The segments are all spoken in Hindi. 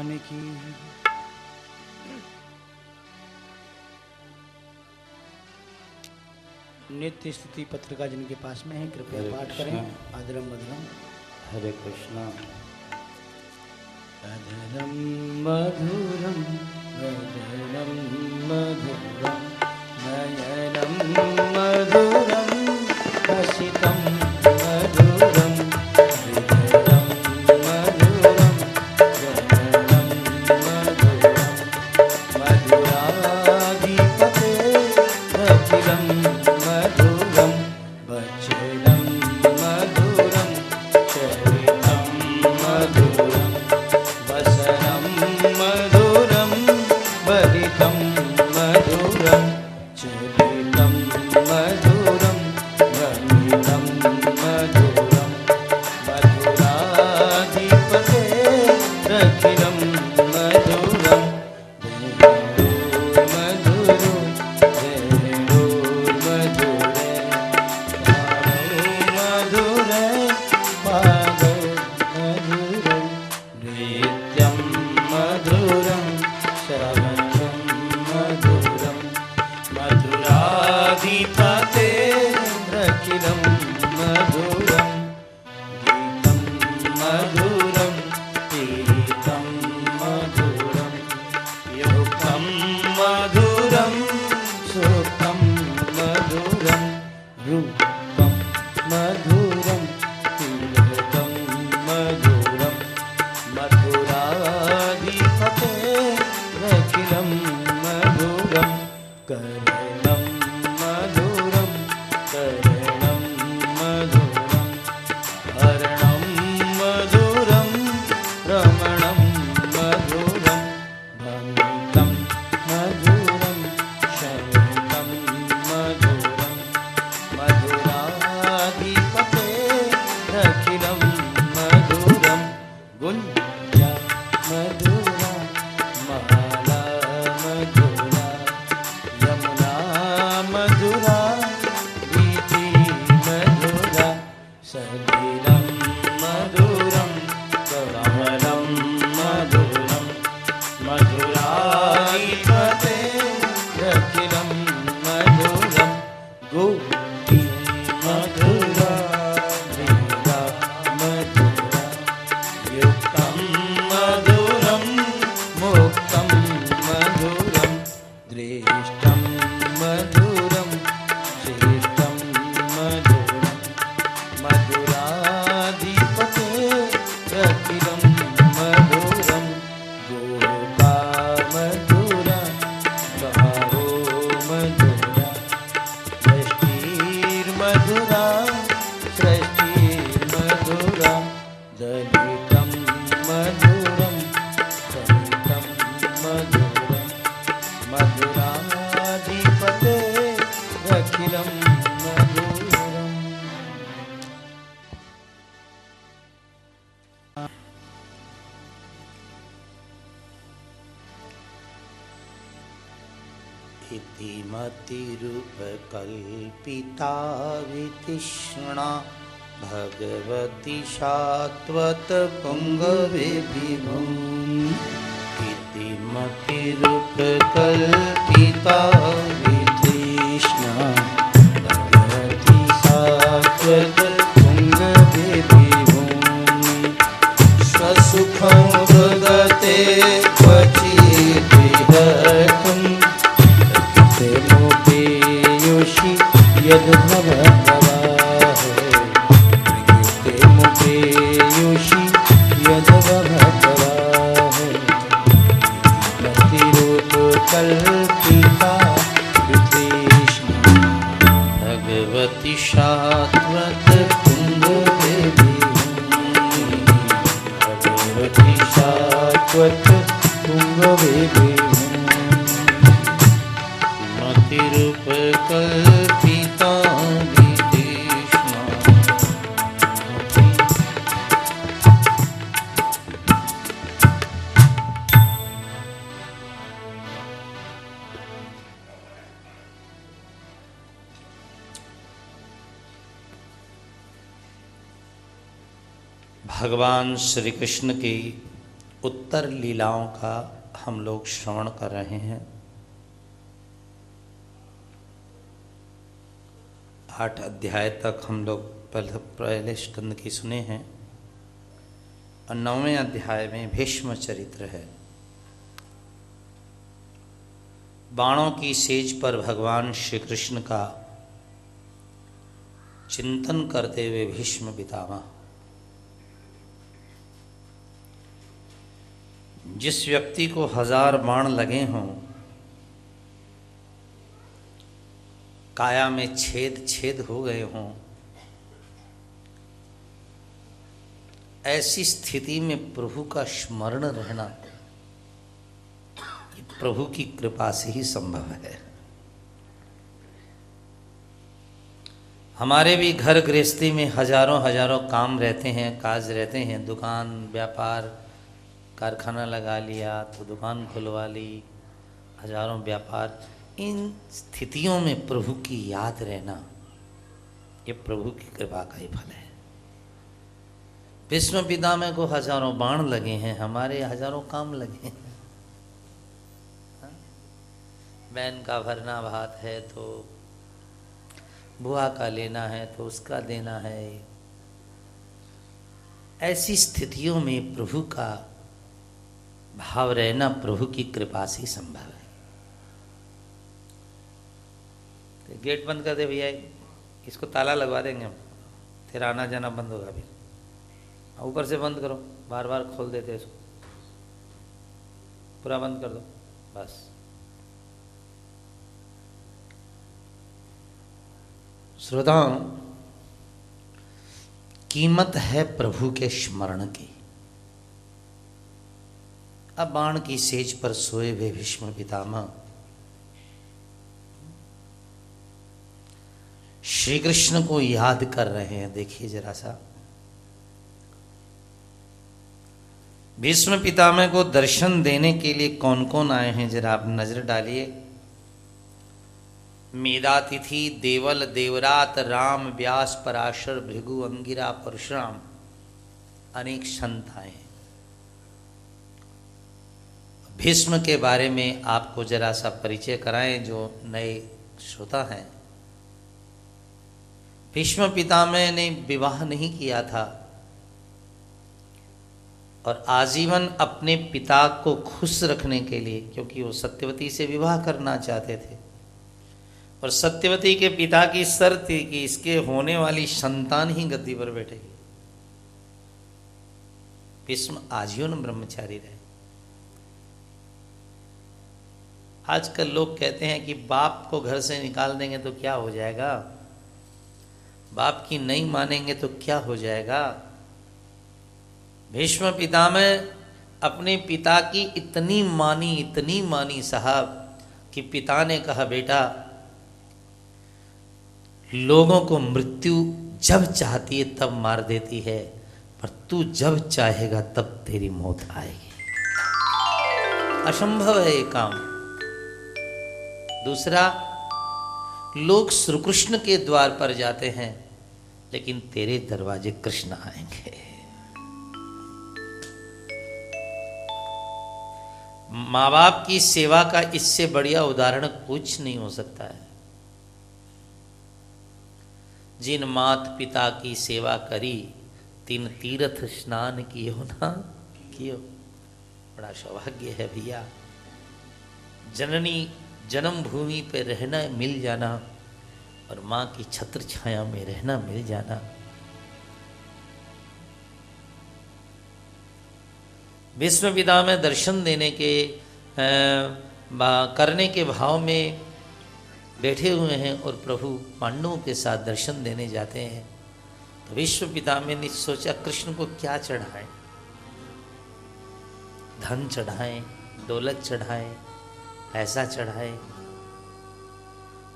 की नित्य स्तुति पत्रिका जिनके पास में है कृपया पाठ करें। अधरम मधुरम। हरे कृष्णा। अधरम मधुरम अधरम मधुरम नयनम मधुरम हसितम मधुरम हृदयम मधुरम जननम मधुरम मधुराधिपते रतिरम मधुरम वचनम मधुरम चरितम मधुरम वसनम मधुरम बलितम मधुरम चरितम मधुरम रमितम मधुरम मधुराधिपते रखिलम मधुरम मतिरूपकल्पिता वितृष्णा भगवती शाश्वत पुंगवे विभूम् इति मतिरूपकल्पिता वितृष्णा भगवती शाश्वत पुंगवे विभूम् स्वसुखं भगते क्वचित् विहर्तुम् मुपेयुषि यद्भवतवाहे मुपेयुषि यद्भवतवाहे मतिरूपकल्पिता वितृष्णा भगवती शाश्वत पुंगवे विभूम् भगवती शाश्वत पुंगवे विभूम् मतिरूपकल्पिता वितृष्णा। भगवान श्री कृष्ण की उत्तर लीलाओं का हम लोग श्रवण कर रहे हैं। 8 अध्याय तक हम लोग पहले स्कंद की सुने हैं और 9वें अध्याय में भीष्म चरित्र है। बाणों की सेज पर भगवान श्री कृष्ण का चिंतन करते हुए भीष्म पितामह जिस व्यक्ति को 1000 बाण लगे हों, काया में छेद छेद हो गए हों, ऐसी स्थिति में प्रभु का स्मरण रहना ये प्रभु की कृपा से ही संभव है। हमारे भी घर गृहस्थी में हजारों हजारों काम रहते हैं, काज रहते हैं। दुकान व्यापार कारखाना लगा लिया तो दुकान खुलवा ली, हजारों व्यापार। इन स्थितियों में प्रभु की याद रहना ये प्रभु की कृपा का ही फल है। भीष्म पितामह को हजारों बाण लगे हैं, हमारे हजारों काम लगे हैं। बहन का भरना भात है तो बुआ का लेना है तो उसका देना है। ऐसी स्थितियों में प्रभु का भाव रहना प्रभु की कृपा से संभव है। तो गेट बंद कर दे भैया, इसको ताला लगवा देंगे हम, तेरा आना जाना बंद होगा। अभी ऊपर से बंद करो, बार बार खोल देते इसको, पूरा बंद कर दो बस। श्रोताओं, कीमत है प्रभु के स्मरण की। अब बाण की सेज पर सोए हुए भीष्म पितामह श्री कृष्ण को याद कर रहे हैं। देखिए जरा सा, भीष्म पितामह को दर्शन देने के लिए कौन कौन आए हैं जरा आप नजर डालिए। मेधातिथि, देवल, देवरात, राम, व्यास, पराशर, भृगु, अंगिरा, परशुराम, अनेक संत आए हैं। भीष्म के बारे में आपको जरा सा परिचय कराएं जो नए श्रोता हैं। भीष्म पितामह ने विवाह नहीं किया था और आजीवन अपने पिता को खुश रखने के लिए, क्योंकि वो सत्यवती से विवाह करना चाहते थे और सत्यवती के पिता की शर्त थी कि इसके होने वाली संतान ही गद्दी पर बैठेगी। भीष्म आजीवन ब्रह्मचारी रहे। आजकल लोग कहते हैं कि बाप को घर से निकाल देंगे तो क्या हो जाएगा, बाप की नहीं मानेंगे तो क्या हो जाएगा। भीष्म पितामह अपने पिता की इतनी मानी साहब कि पिता ने कहा, बेटा लोगों को मृत्यु जब चाहती है तब मार देती है, पर तू जब चाहेगा तब तेरी मौत आएगी। असंभव है ये काम। दूसरा, लोग श्री कृष्ण के द्वार पर जाते हैं लेकिन तेरे दरवाजे कृष्ण आएंगे। माँ बाप की सेवा का इससे बढ़िया उदाहरण कुछ नहीं हो सकता है। जिन मात पिता की सेवा करी तिन तीर्थ स्नान कियो ना कियो। बड़ा सौभाग्य है भैया, जननी जन्मभूमि पे रहना मिल जाना और माँ की छत्र छाया में रहना मिल जाना। भीष्म पितामह दर्शन देने के करने के भाव में बैठे हुए हैं और प्रभु पांडवों के साथ दर्शन देने जाते हैं। तो भीष्म पितामह ने सोचा कृष्ण को क्या चढ़ाएं, धन चढ़ाएं, दौलत चढ़ाएं, पैसा चढ़ाएं।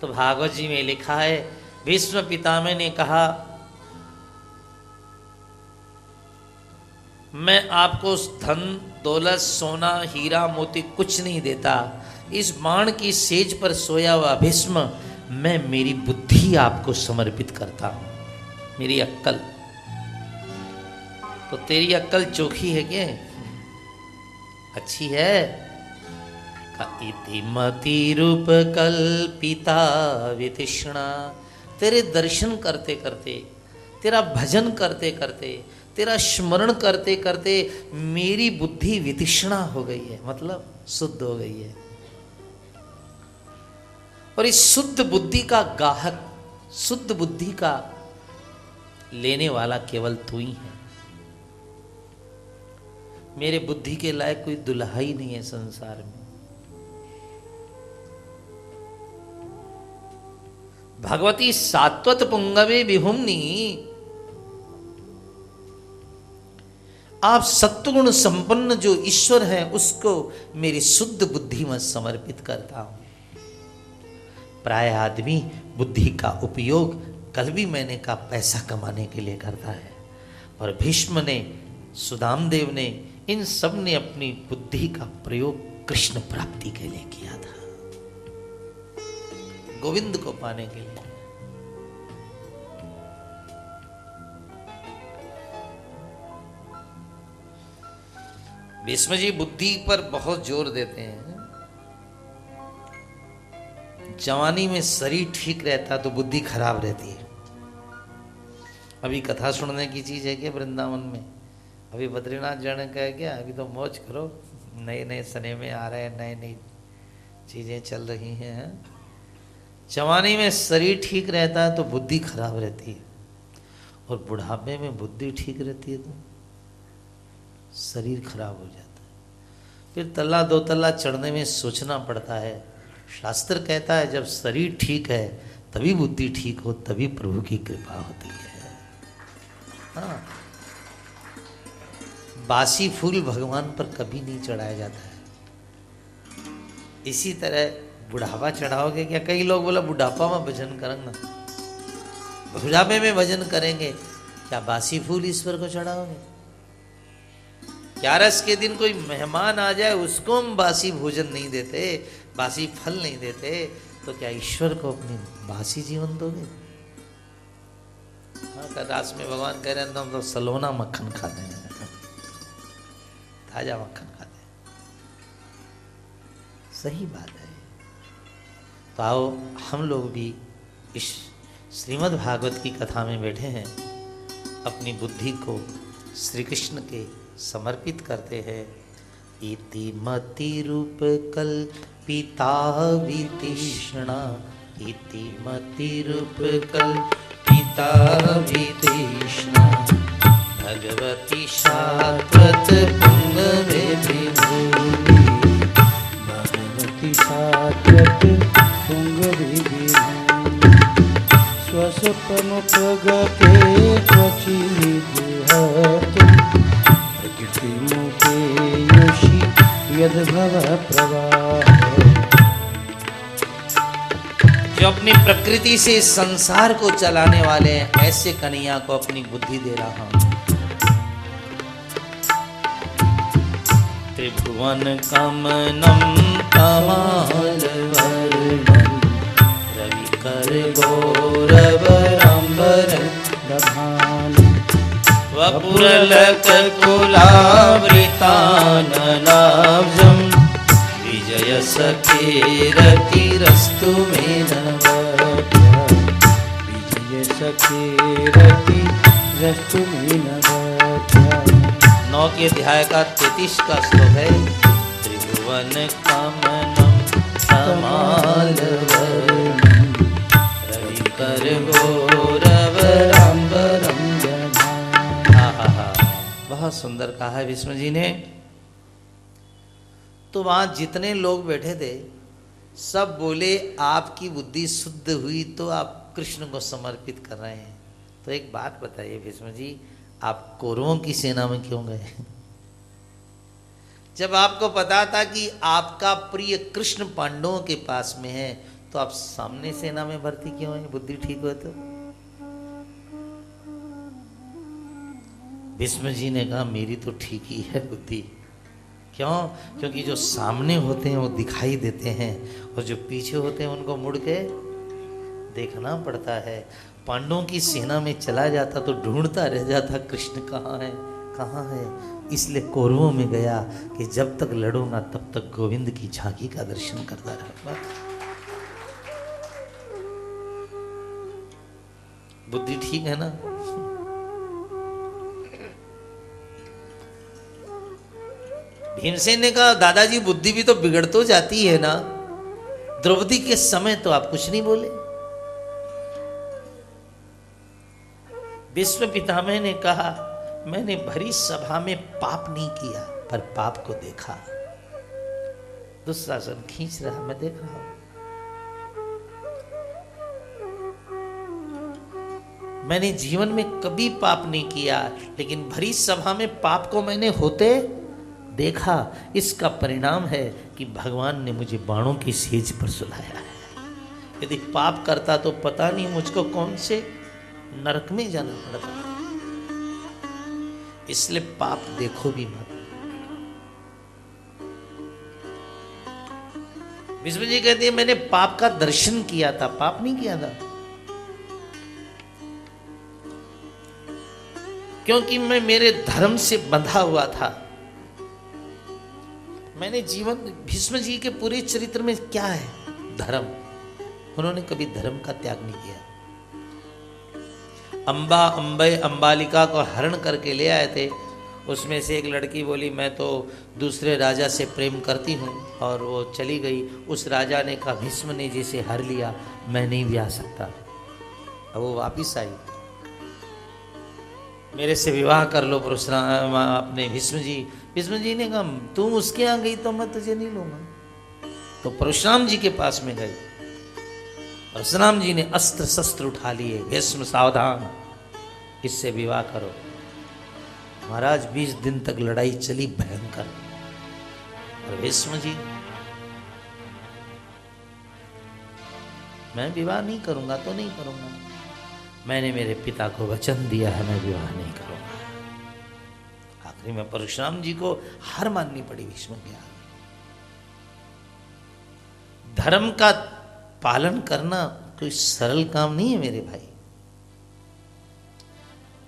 तो भागवत जी में लिखा है, भीष्म पितामह ने कहा, मैं आपको धन दौलत सोना हीरा मोती कुछ नहीं देता। इस बाण की सेज पर सोया हुआ भीष्म, मैं मेरी बुद्धि आपको समर्पित करता हूं, मेरी अक्कल। तो तेरी अक्कल चोखी है क्या? अच्छी है। इति मति रूप कल्पिता वितृष्णा। तेरे दर्शन करते करते, तेरा भजन करते करते, तेरा स्मरण करते करते मेरी बुद्धि वितृष्णा हो गई है, मतलब शुद्ध हो गई है। और इस शुद्ध बुद्धि का गाहक, शुद्ध बुद्धि का लेने वाला केवल तू ही है। मेरे बुद्धि के लायक कोई दुल्हा ही नहीं है संसार में। भगवती सात्वत पुंगवे विभुम्नि। आप सत्वगुण संपन्न जो ईश्वर है उसको मेरी शुद्ध बुद्धि में समर्पित करता हूं। प्राय आदमी बुद्धि का उपयोग, कल भी मैंने कहा, पैसा कमाने के लिए करता है, और भीष्म ने, सुदामदेव ने, इन सब ने अपनी बुद्धि का प्रयोग कृष्ण प्राप्ति के लिए किया था, गोविंद को पाने के लिए। भीष्म जी बुद्धि पर बहुत जोर देते हैं। जवानी में शरीर ठीक रहता तो बुद्धि खराब रहती है। अभी कथा सुनने की चीज है क्या वृंदावन में? अभी बद्रीनाथ जाने का है क्या? अभी तो मौज करो, नए नए सिनेमे आ रहे हैं, नई नई चीजें चल रही हैं। जवानी में शरीर ठीक रहता है तो बुद्धि खराब रहती है, और बुढ़ापे में बुद्धि ठीक रहती है तो शरीर खराब हो जाता है। फिर तल्ला दो तल्ला चढ़ने में सोचना पड़ता है। शास्त्र कहता है जब शरीर ठीक है तभी बुद्धि ठीक हो, तभी प्रभु की कृपा होती है। हाँ, बासी फूल भगवान पर कभी नहीं चढ़ाया जाता है। इसी तरह बुढ़ापा चढ़ाओगे क्या? कई लोग बोला बुढ़ापा में भजन करेंगे, बुढ़ापे में भजन करेंगे, क्या बासी फूल ईश्वर को चढ़ाओगे? 11 के दिन कोई मेहमान आ जाए उसको हम बासी भोजन नहीं देते, बासी फल नहीं देते, तो क्या ईश्वर को अपनी बासी जीवन दोगे? हाँ, रास में भगवान कह रहे हैं हम तो सलोना मक्खन खाते हैं, ताजा मक्खन खाते हैं। सही बात है। तो आओ हम लोग भी इस श्रीमद् भागवत की कथा में बैठे हैं, अपनी बुद्धि को श्री कृष्ण के समर्पित करते हैं। इति मति रूप कल्पिता वितृष्णा, इति मति रूप कल्पिता वितृष्णा, भगवती शाश्वत पुंगवे विभूति, भगवती शाश्वत पुंगवे विभूति, स्वसप्रमुख गते क्वचिद्विहत, प्रकृतिमुखे योषि यद्भव प्रवाह। जो अपनी प्रकृति से संसार को चलाने वाले हैं, ऐसे कन्हैया को अपनी बुद्धि दे रहा हूं। त्रिभुवन कमनम कमाल वर्णम, रवि कर गौरवरांबर दधान, वपुरलक कुलावृतानलाब्जं, विजय सखेरतिरस्तु मे नवत्या, विजय सखेरतिरस्तु मे नवत्या। 9 के अध्याय का 33 का श्लोक है। त्रिभुवन कमनम कमाल वर्णम, रवि कर गौरवरांबरम। बहुत सुंदर कहा है विष्णु जी ने। तो वहां जितने लोग बैठे थे सब बोले आपकी बुद्धि शुद्ध हुई तो आप कृष्ण को समर्पित कर रहे हैं। तो एक बात बताइए विष्णु जी, आप कौरवों की सेना में क्यों गए? जब आपको पता था कि आपका प्रिय कृष्ण पांडवों के पास में है, तो आप सामने सेना में भर्ती क्यों हैं? बुद्धि ठीक हो तो। भीष्म जी ने कहा मेरी तो ठीक ही है बुद्धि। क्यों? क्योंकि जो सामने होते हैं वो दिखाई देते हैं, और जो पीछे होते हैं उनको मुड़ के देखना पड़ता है। पांडवों की सेना में चला जाता तो ढूंढता रह जाता कृष्ण कहाँ है कहाँ है, इसलिए कौरवों में गया कि जब तक लड़ूंगा तब तक गोविंद की झांकी का दर्शन करता रहूंगा। बुद्धि ठीक है ना? भीमसेन ने कहा दादाजी बुद्धि भी तो बिगड़ तो जाती है ना। द्रौपदी के समय तो आप कुछ नहीं बोले। विश्व पितामह ने कहा मैंने भरी सभा में पाप नहीं किया पर पाप को देखा। दुशासन खींच रहा, मैं देख रहा हूं। मैंने जीवन में कभी पाप नहीं किया, लेकिन भरी सभा में पाप को मैंने होते देखा। इसका परिणाम है कि भगवान ने मुझे बाणों की सेज पर सुलाया है। यदि पाप करता तो पता नहीं मुझको कौन से नरक में जाना पड़ता। इसलिए पाप देखो भी मत। विष्णु जी कहते हैं मैंने पाप का दर्शन किया था, पाप नहीं किया था। क्योंकि मैं मेरे धर्म से बंधा हुआ था। मैंने जीवन, भीष्म जी के पूरे चरित्र में क्या है? धर्म। उन्होंने कभी धर्म का त्याग नहीं किया। अंबालिका को हरण करके ले आए थे। उसमें से एक लड़की बोली मैं तो दूसरे राजा से प्रेम करती हूँ, और वो चली गई। उस राजा ने कहा भीष्म ने जिसे हर लिया मैं नहीं ब्याह सकता। अब वो वापिस आई, मेरे से विवाह कर लो परशुराम अपने भीष्म जी। भीष्म जी ने कहा तुम उसके यहाँ गई तो मैं तुझे नहीं लूंगा। तो परशुराम जी के पास में गई। परशुराम जी ने अस्त्र शस्त्र उठा लिए, भीष्म सावधान, इससे विवाह करो। महाराज 20 दिन तक लड़ाई चली भयंकर। और भीष्म जी मैं विवाह नहीं करूंगा तो नहीं करूंगा, मैंने मेरे पिता को वचन दिया है मैं विवाह नहीं करूंगा। आखिरी में परशुराम जी को हार माननी पड़ी भीष्म के आगे। धर्म का पालन करना कोई सरल काम नहीं है मेरे भाई।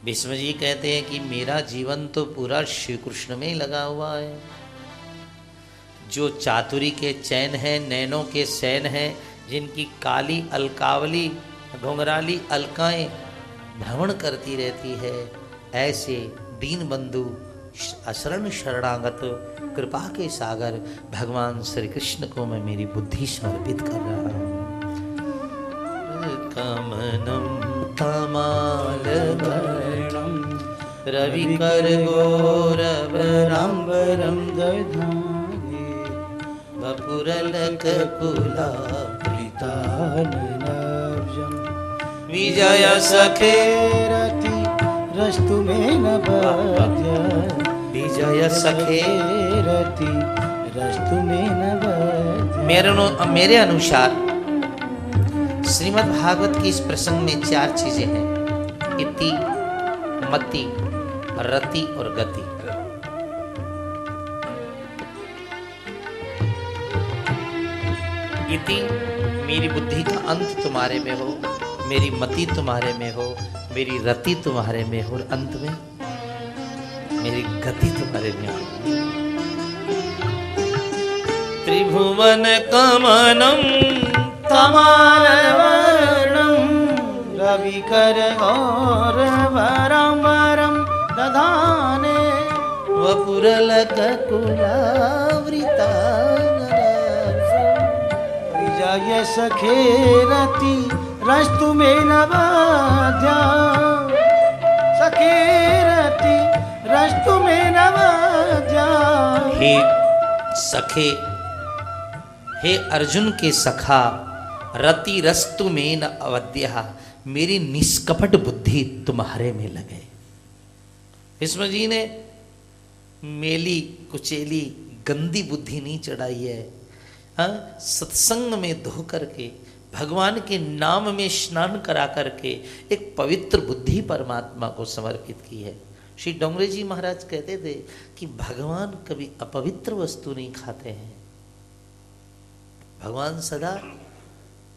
भीष्म जी कहते हैं कि मेरा जीवन तो पूरा श्री कृष्ण में ही लगा हुआ है। जो चातुरी के चैन हैं, नैनों के सैन हैं, जिनकी काली अलकावली घुंघराली अलकाएं भ्रमण करती रहती है, ऐसे दीन बंधु अशरण शरणागत कृपा के सागर भगवान श्री कृष्ण को मैं मेरी बुद्धि समर्पित कर रहा हूँ। कमनम तमाल वर्णम रविकर गौरवराम्बरम दधाने वपुरलक कुलावृताननब्जम् विजय सखे रति रस्तु में न बध्य। विजय सखे रति रस्तु में न बध्य। मेरे अनुसार श्रीमद् भागवत की इस प्रसंग में 4 चीजें हैं, इति, मति, रति और गति। इति मेरी बुद्धि का अंत तुम्हारे में हो, मेरी मति तुम्हारे में हो, मेरी रति तुम्हारे में हो, और अंत में मेरी गति तुम्हारे में हो। त्रिभुवन कमनम तमालवर्णं रविकर गौरवराम्बरं दधाने वपुरलक कुलावृताननब्जम् विजय सखे रति रस्तु में न बध्य। सखे रति रस्तु में न बध्य। हे सखे, हे अर्जुन के सखा, रति रस्तु में न अवध्या, मेरी निष्कपट बुद्धि तुम्हारे में लगे। भीष्म जी ने मेली कुचेली गंदी बुद्धि नहीं चढ़ाई है। सत्संग में धो करके, भगवान के नाम में स्नान करा करके एक पवित्र बुद्धि परमात्मा को समर्पित की है। श्री डोंगरे जी महाराज कहते थे कि भगवान कभी अपवित्र वस्तु नहीं खाते हैं, भगवान सदा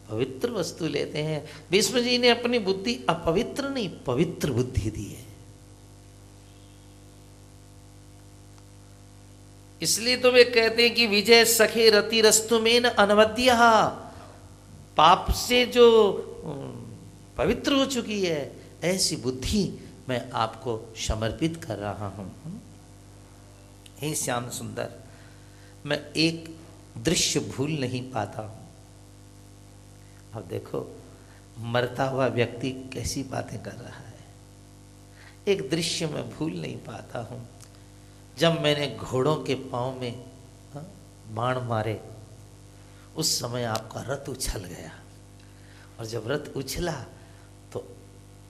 पवित्र वस्तु लेते हैं। भीष्म जी ने अपनी बुद्धि अपवित्र नहीं पवित्र बुद्धि दी है। इसलिए तो वे कहते हैं कि विजय सखे रति रस्तु में न अनवद्य, पाप से जो पवित्र हो चुकी है ऐसी बुद्धि मैं आपको समर्पित कर रहा हूं। हे श्याम सुंदर, मैं एक दृश्य भूल नहीं पाता हूं। अब देखो मरता हुआ व्यक्ति कैसी बातें कर रहा है। एक दृश्य मैं भूल नहीं पाता हूं, जब मैंने घोड़ों के पांव में बाण मारे उस समय आपका रथ उछल गया, और जब रथ उछला तो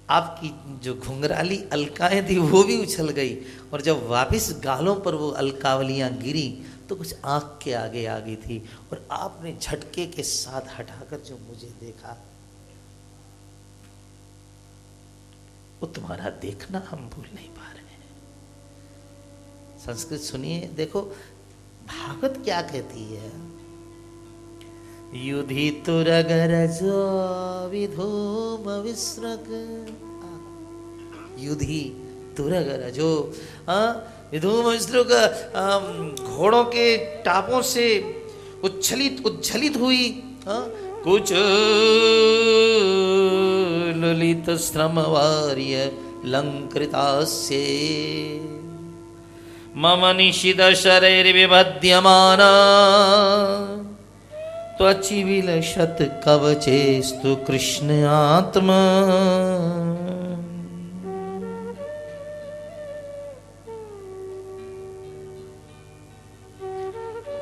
आपकी जो घुंघराली अलकाएं थी वो भी उछल गई, और जब वापस गालों पर वो अलकावलियां गिरी तो कुछ आंख के आगे आ गई थी, और आपने झटके के साथ हटाकर जो मुझे देखा वो तुम्हारा देखना हम भूल नहीं पा रहे हैं। संस्कृत सुनिए, देखो भागवत क्या कहती है। युधि तुरगरजो विधूम विस्रक, युधि तुरगरजो विधूम विस्रक, घोड़ों के टापों से उच्छलित हुई कुछ ललित श्रमवार्य लंकृतास्ये मम निशित शरीर विभद्यमाना त्वचिविलशत कवचेस्तु कृष्ण आत्मा।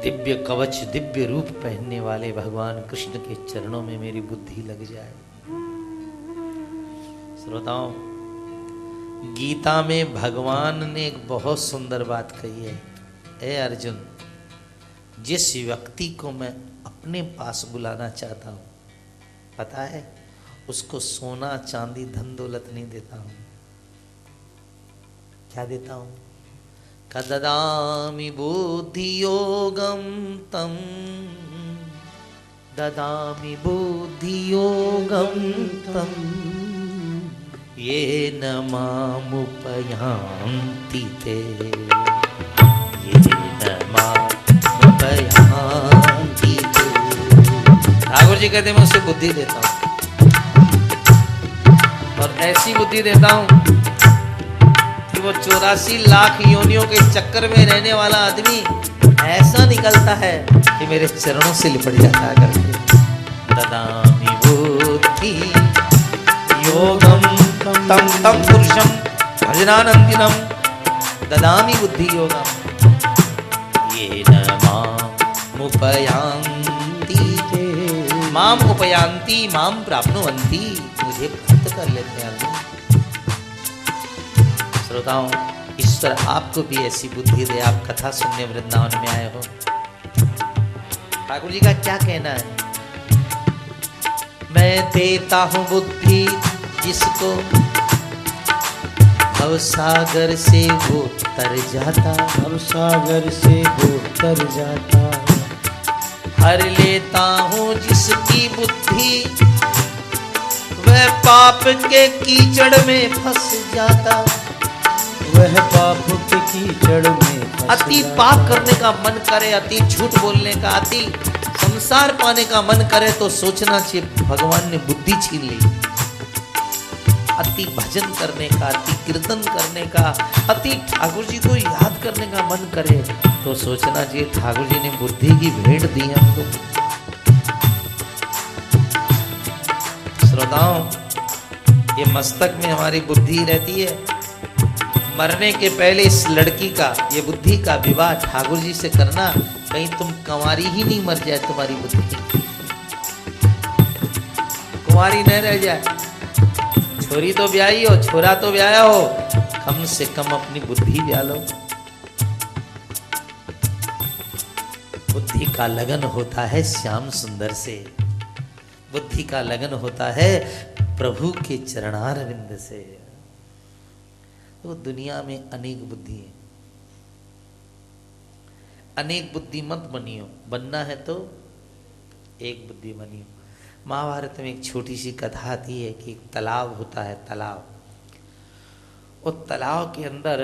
दिव्य कवच दिव्य रूप पहनने वाले भगवान कृष्ण के चरणों में मेरी बुद्धि लग जाए। श्रोताओं, गीता में भगवान ने एक बहुत सुंदर बात कही है। ए अर्जुन, जिस व्यक्ति को मैं अपने पास बुलाना चाहता हूं, पता है उसको सोना चांदी धन दौलत नहीं देता हूं। क्या देता हूं? कददामि बुद्धि योगम तम, ददामि बुद्धि योगम तम, ये न मामुपयान्ति ते, ये न मामुपयान्ति ते। ठाकुर जी कहते हैं मैं उसे बुद्धि देता हूं, और ऐसी बुद्धि देता हूं कि वो 84 लाख योनियों के चक्कर में रहने वाला आदमी ऐसा निकलता है कि मेरे चरणों से लिपट जाता है करके। ददामि बुद्धि योगम तम तम पुरुषम भजनानंदिनम, ददामि बुद्धि योगम ये न मामुपयान्ति ते, माम उपयान्ति माम प्राप्नुवन्ति, मुझे प्राप्त कर लेते हैं। श्रोताओं, ईश्वर आपको भी ऐसी बुद्धि दे। आप कथा सुनने वृंदावन में आए हो, ठाकुर जी का क्या कहना है? मैं देता हूं बुद्धि जिसको भवसागर से वो तर जाता, भवसागर से वो तर जाता। हर लेता हूं जिसकी बुद्धि वह पाप के कीचड़ में फंस जाता, वह पाप के कीचड़ में अति पाप करने का मन करे, अति झूठ बोलने का, अति संसार पाने का मन करे तो सोचना चाहिए भगवान ने बुद्धि छीन ली। अति भजन करने का, अति कीर्तन करने का, अति ठाकुर जी को याद करने का मन करे तो सोचना चाहिए ठाकुर जी ने बुद्धि की भेंट दी हमको। श्रोताओं, ये मस्तक में हमारी बुद्धि रहती है। मरने के पहले इस लड़की का, ये बुद्धि का विवाह ठाकुर जी से करना, कहीं तुम कुंवारी ही नहीं मर जाए तुम्हारी बुद्धि, कुंवारी न रह जाए। छोरी तो ब्याही हो, छोरा तो ब्याया हो, कम से कम अपनी बुद्धि ब्या लो। बुद्धि का लगन होता है श्याम सुंदर से, बुद्धि का लगन होता है प्रभु के चरणारविंद से। तो दुनिया में अनेक बुद्धि है, अनेक बुद्धि मत बनियो, बनना है तो एक बुद्धि बनियो। महाभारत में एक छोटी सी कथा आती है कि एक तालाब होता है, तालाब, और तालाब के अंदर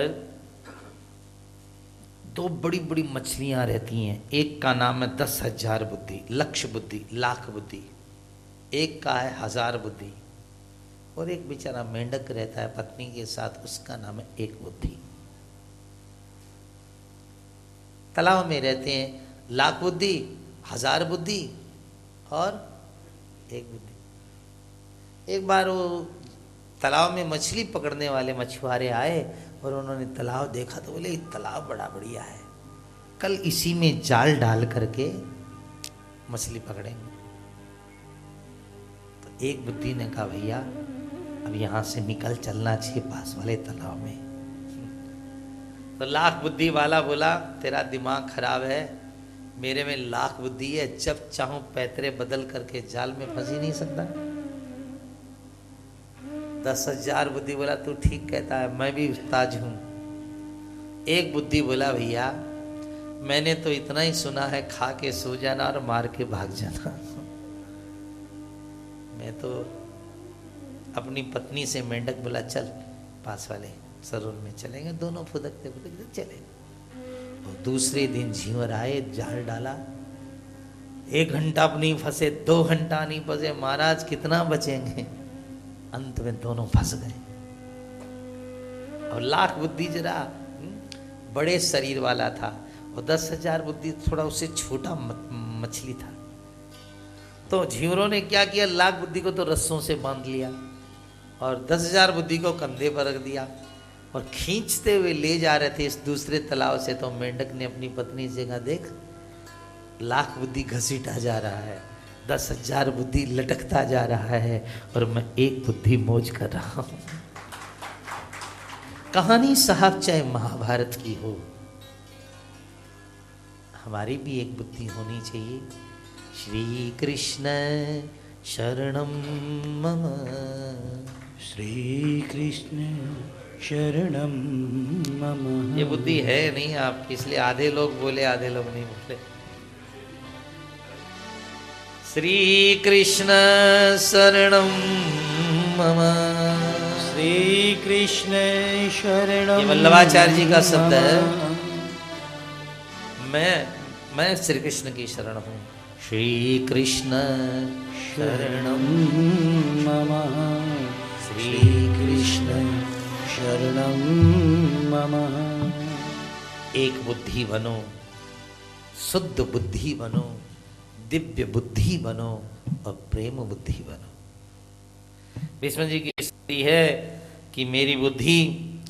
दो बड़ी बड़ी मछलियां रहती हैं। एक का नाम है 10,000 बुद्धि, लक्ष बुद्धि, लाख बुद्धि। एक का है 1000 बुद्धि। और एक बेचारा मेंढक रहता है पत्नी के साथ, उसका नाम है 1 बुद्धि। तालाब में रहते हैं लाख बुद्धि, 1000 बुद्धि और 1 बुद्धि। एक बार वो तालाब में मछली पकड़ने वाले मछुआरे आए और उन्होंने तालाब देखा तो बोले तालाब बड़ा बढ़िया है, कल इसी में जाल डाल करके मछली पकड़ेंगे। तो 1 बुद्धि ने कहा भैया अब यहां से निकल चलना चाहिए पास वाले तालाब में। तो लाख बुद्धि वाला बोला तेरा दिमाग खराब है, मेरे में लाख बुद्धि है, जब चाहूं पैतरे बदल करके जाल में फंस ही नहीं सकता। 10,000 बुद्धि बोला तू ठीक कहता है, मैं भी उस्ताद हूं। 1 बुद्धि बोला भैया मैंने तो इतना ही सुना है, खा के सो जाना और मार के भाग जाना। मैं तो अपनी पत्नी से मेंढक बोला चल पास वाले सरोवर में चलेंगे, दोनों फुदकते फुदकते चले। और दूसरे दिन झींवर आए, जाल डाला, 1 घंटा नहीं फंसे, 2 घंटा नहीं फंसे, महाराज कितना बचेंगे। अंत में दोनों फंस गए। और लाख बुद्धि जरा बड़े शरीर वाला था और 10,000 बुद्धि थोड़ा उससे छोटा मछली था। तो झींवरों ने क्या किया, लाख बुद्धि को तो रस्सों से बांध लिया और 10,000 बुद्धि को कंधे पर रख दिया और खींचते हुए ले जा रहे थे इस दूसरे तालाब से। तो मेंढक ने अपनी पत्नी से कहा देख लाख बुद्धि घसीटा जा रहा है, 10,000 बुद्धि लटकता जा रहा है और मैं 1 बुद्धि मौज कर रहा हूं। कहानी साहब चाहे महाभारत की हो, हमारी भी 1 बुद्धि होनी चाहिए। श्री कृष्ण शरणम मम, श्री कृष्ण शरणम मम। ये बुद्धि है नहीं आपकी, इसलिए आधे लोग बोले आधे लोग नहीं बोले। श्री कृष्ण शरणम मम, श्री कृष्ण शरणम। ये वल्लभाचार्य जी का शब्द है। मैं श्री कृष्ण की शरण हूँ। श्री कृष्ण शरणम मम, श्री कृष्ण शरणम मम। 1 बुद्धि बनो, शुद्ध बुद्धि बनो, दिव्य बुद्धि बनो और प्रेम बुद्धि बनो। भीष्म जी की स्थिति है कि मेरी बुद्धि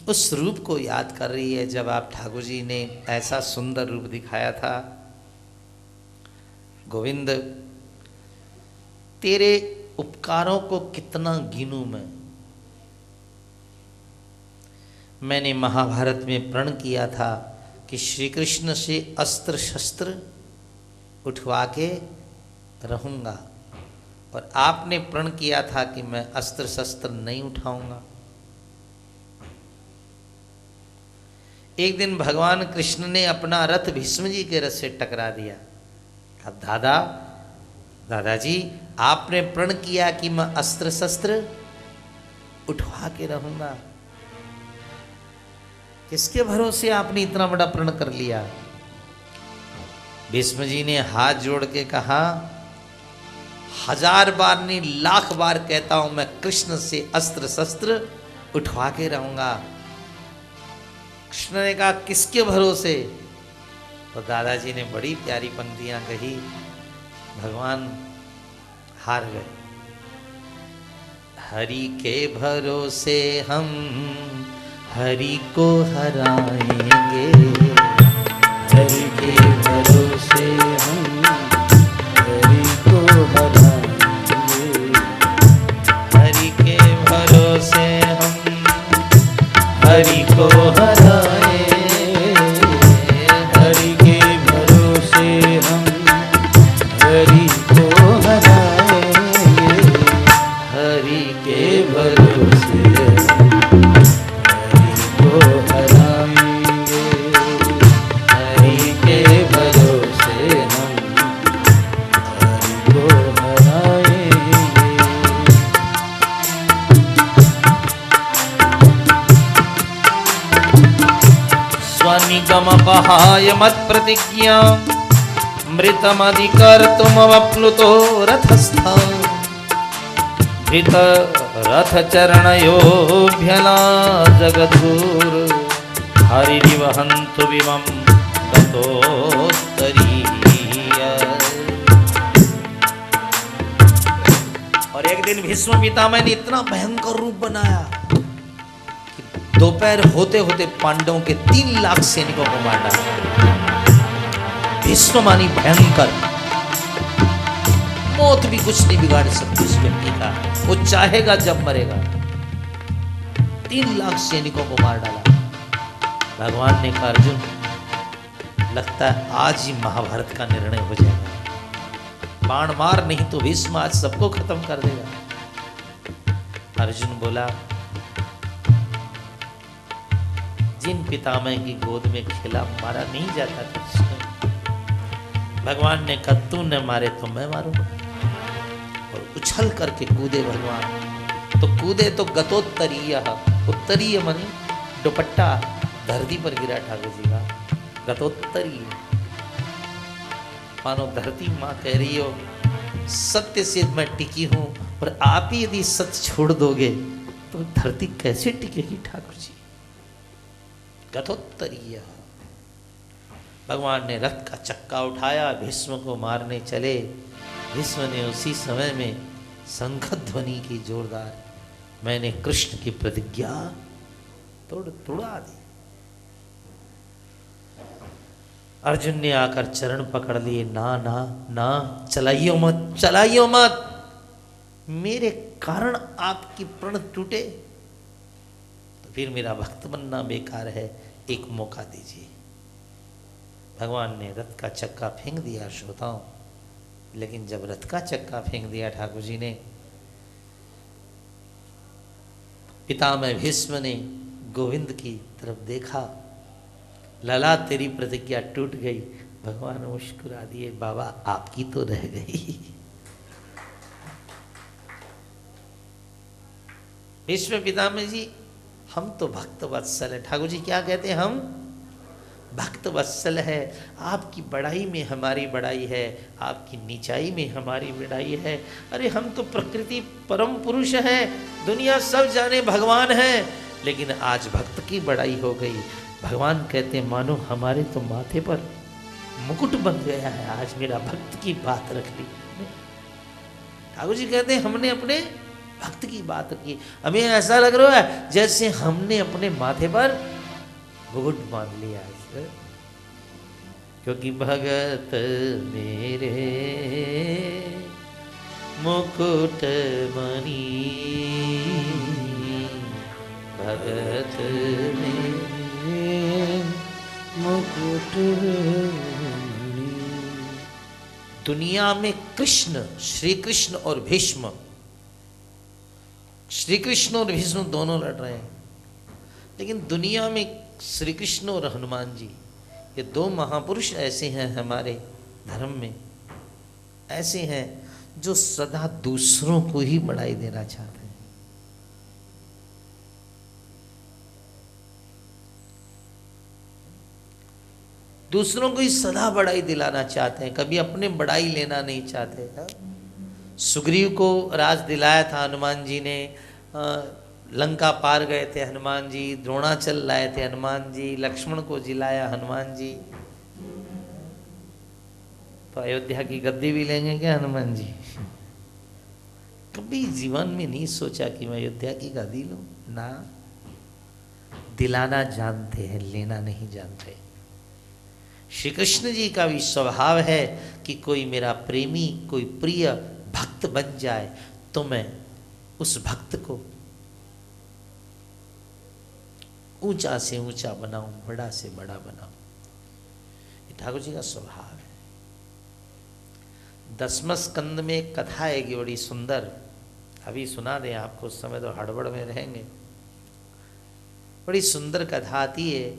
उस रूप को याद कर रही है जब आप ठाकुर जी ने ऐसा सुंदर रूप दिखाया था। गोविंद तेरे उपकारों को कितना गिनूं मैं। मैंने महाभारत में प्रण किया था कि श्री कृष्ण से अस्त्र शस्त्र उठवा के रहूंगा और आपने प्रण किया था कि मैं अस्त्र शस्त्र नहीं उठाऊंगा। एक दिन भगवान कृष्ण ने अपना रथ भीष्म जी के रथ से टकरा दिया। अब दादाजी आपने प्रण किया कि मैं अस्त्र शस्त्र उठवा के रहूंगा, किसके भरोसे आपने इतना बड़ा प्रण कर लिया। भीष्म जी ने हाथ जोड़ के कहा 1000 बार नहीं 1,00,000 बार कहता हूं मैं कृष्ण से अस्त्र शस्त्र उठवा के रहूंगा। कृष्ण ने कहा किसके भरोसे। तो दादाजी ने बड़ी प्यारी पंक्तियां कही, भगवान हार गए। हरि के भरोसे हम हरि को हराएंगे, हरि के भरोसे हम हरि को हराएंगे, हरि के भरोसे हम हरि को हराएंगे, हरि के भरोसे हम हरि को हराएंगे, हरि के भरोसे हरि को हराएंगे, हरि के भरोसे हम हरि को हराएंगे। स्वामी का तमपहाय मत्प्रतिज्ञा मृतमधिकर्तुमवप्लुतो रथस्था रथ चरणयोभ्यला जगद्गुर हरिवहन्तु विमं गतोत्तरीय। और एक दिन भीष्म पितामह ने इतना भयंकर रूप बनाया कि दोपहर होते होते पांडवों के 3 लाख सैनिकों को मार डाला। भीष्म मानी भयंकर, मौत भी कुछ नहीं बिगाड़ सकती उस व्यक्ति का, वो चाहेगा जब मरेगा। 3 लाख सैनिकों को मार डाला। भगवान ने कहा अर्जुन लगता है आज ही महाभारत का निर्णय हो जाएगा, बाण मार नहीं तो भीष्म आज सबको खत्म कर देगा। अर्जुन बोला जिन पितामह की गोद में खेला मारा नहीं जाता कृष्ण। भगवान ने कहा तू न मारे तो मैं मारूंगा, और उछल करके कूदे भगवान। तो कूदे तो गतोत्तरीय, उत्तरीय मनी दुपट्टा धरती पर गिरा ठाकुर जी का, गतोत्तरीय मानो धरती माँ कह रही हो सत्य से मैं टिकी हूं, और आप ही यदि सत्य छोड़ दोगे तो धरती कैसे टिकेगी ठाकुर जी। गतोत्तरीय। भगवान ने रथ का चक्का उठाया, भीष्म को मारने चले। भीष्म ने उसी समय में शंख ध्वनि की जोरदार, मैंने कृष्ण की प्रतिज्ञा तोड़ा दी। अर्जुन ने आकर चरण पकड़ लिए, ना ना ना, चलाइयो मत, चलाइयो मत, मेरे कारण आपकी प्रण टूटे तो फिर मेरा भक्त बनना बेकार है, एक मौका दीजिए। भगवान ने रथ का चक्का फेंक दिया श्रोताओं, लेकिन जब रथ का चक्का फेंक दिया ठाकुर जी ने, पितामह भीष्म ने गोविंद की तरफ देखा, लला तेरी प्रतिज्ञा टूट गई। भगवान मुस्कुरा दिए, बाबा आपकी तो रह गई। भीष्म पितामह जी हम तो भक्त वत्सल है। ठाकुर जी क्या कहते हैं, हम भक्त वत्सल है। आपकी बड़ाई में हमारी बड़ाई है, आपकी नीचाई में हमारी बड़ाई है। अरे हम तो प्रकृति परम पुरुष है, दुनिया सब जाने भगवान है, लेकिन आज भक्त की बड़ाई हो गई। भगवान कहते हैं मानो हमारे तो माथे पर मुकुट बन गया है, आज मेरा भक्त की बात रख ली। ठाकुर जी कहते हैं हमने अपने भक्त की बात रखी। हमें ऐसा लग रहा है जैसे हमने अपने माथे पर मुकुट बांध लिया है, क्योंकि भगत मेरे मुकुट मणि, भगत मेरे मुकुट मणि। दुनिया में कृष्ण, श्री कृष्ण और भीष्म, श्री कृष्ण और भीष्म दोनों लड़ रहे हैं, लेकिन दुनिया में श्री कृष्ण और हनुमान जी, ये 2 महापुरुष ऐसे हैं हमारे धर्म में, ऐसे हैं जो सदा दूसरों को ही बढ़ाई देना चाहते हैं। दूसरों को ही सदा बढ़ाई दिलाना चाहते हैं, कभी अपने बढ़ाई लेना नहीं चाहते। सुग्रीव को राज दिलाया था हनुमान जी ने, लंका पार गए थे हनुमान जी, द्रोणाचल लाए थे हनुमान जी, लक्ष्मण को जिलाया हनुमान जी, तो अयोध्या की गद्दी भी लेंगे क्या हनुमान जी? कभी जीवन में नहीं सोचा कि मैं अयोध्या की गद्दी लूं ना। दिलाना जानते हैं, लेना नहीं जानते। श्री कृष्ण जी का भी स्वभाव है कि कोई मेरा प्रेमी, कोई प्रिय भक्त बन जाए तो मैं उस भक्त को ऊंचा से ऊंचा बनाऊं, बड़ा से बड़ा बनाऊं। ये ठाकुर जी का स्वभाव है। 10वें स्कंद में एक कथा है कि बड़ी सुंदर, अभी सुना दें आपको, उस समय तो हड़बड़ में रहेंगे। बड़ी सुंदर कथा आती है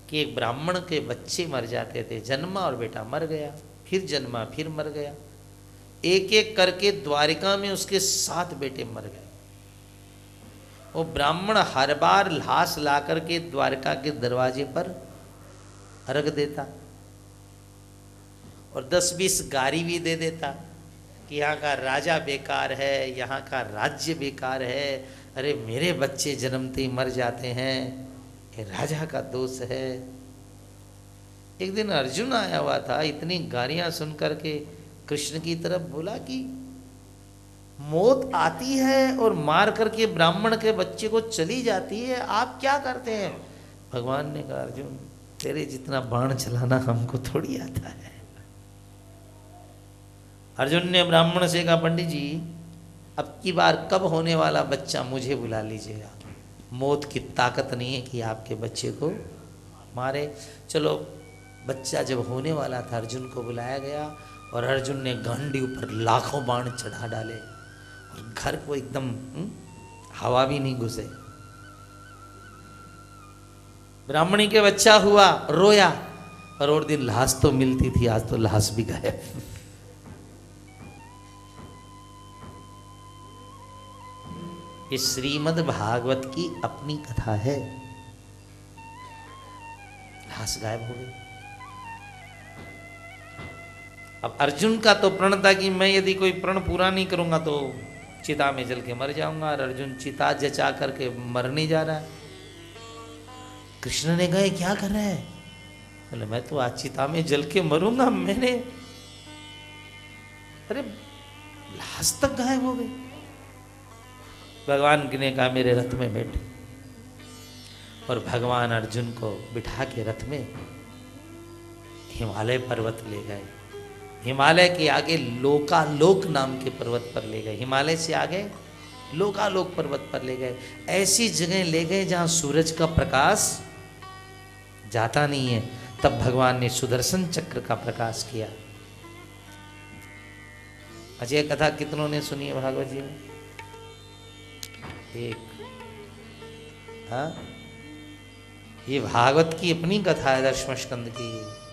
कि एक ब्राह्मण के बच्चे मर जाते थे, जन्मा और बेटा मर गया, फिर जन्मा फिर मर गया, एक एक करके द्वारिका में उसके 7 बेटे मर गए। वो ब्राह्मण हर बार लाश ला करके द्वारका के दरवाजे पर अर्घ देता और 10-20 गारी भी दे देता कि यहाँ का राजा बेकार है, यहाँ का राज्य बेकार है, अरे मेरे बच्चे जन्मते ही मर जाते हैं, ये राजा का दोष है। एक दिन अर्जुन आया हुआ था, इतनी गालियां सुन करके कृष्ण की तरफ बोला कि मौत आती है और मार करके ब्राह्मण के बच्चे को चली जाती है, आप क्या करते हैं? भगवान ने कहा अर्जुन तेरे जितना बाण चलाना हमको थोड़ी आता है। अर्जुन ने ब्राह्मण से कहा पंडित जी अब की बार कब होने वाला बच्चा मुझे बुला लीजिएगा, मौत की ताकत नहीं है कि आपके बच्चे को मारे। चलो बच्चा जब होने वाला था अर्जुन को बुलाया गया और अर्जुन ने गांडी ऊपर लाखों बाण चढ़ा डाले और घर को एकदम हवा भी नहीं घुसे। ब्राह्मणी के बच्चा हुआ, रोया, और दिन लाश तो मिलती थी, आज तो लाश भी गायब। ये श्रीमद् भागवत की अपनी कथा है। लाश गायब हो गई। अब अर्जुन का तो प्रण था कि मैं यदि कोई प्रण पूरा नहीं करूंगा तो चिता में जल के मर जाऊंगा, और अर्जुन चिता जचा करके मरने जा रहा है। कृष्ण ने कहा क्या कर रहा है? बोले मैं तो आज चिता में जल के मरूंगा। मैंने अरे लाश तक गायब हो गई। भगवान ने कहा मेरे रथ में बैठ, और भगवान अर्जुन को बिठा के रथ में हिमालय पर्वत ले गए। हिमालय के आगे लोकालोक नाम के पर्वत पर ले गए। हिमालय से आगे लोकालोक पर्वत पर ले गए। ऐसी जगह ले गए जहां सूरज का प्रकाश जाता नहीं है। तब भगवान ने सुदर्शन चक्र का प्रकाश किया। अजय कथा कितनों ने सुनी है भागवत जी में? एक, हाँ, ये भागवत की अपनी कथा है, दशम स्कंद की।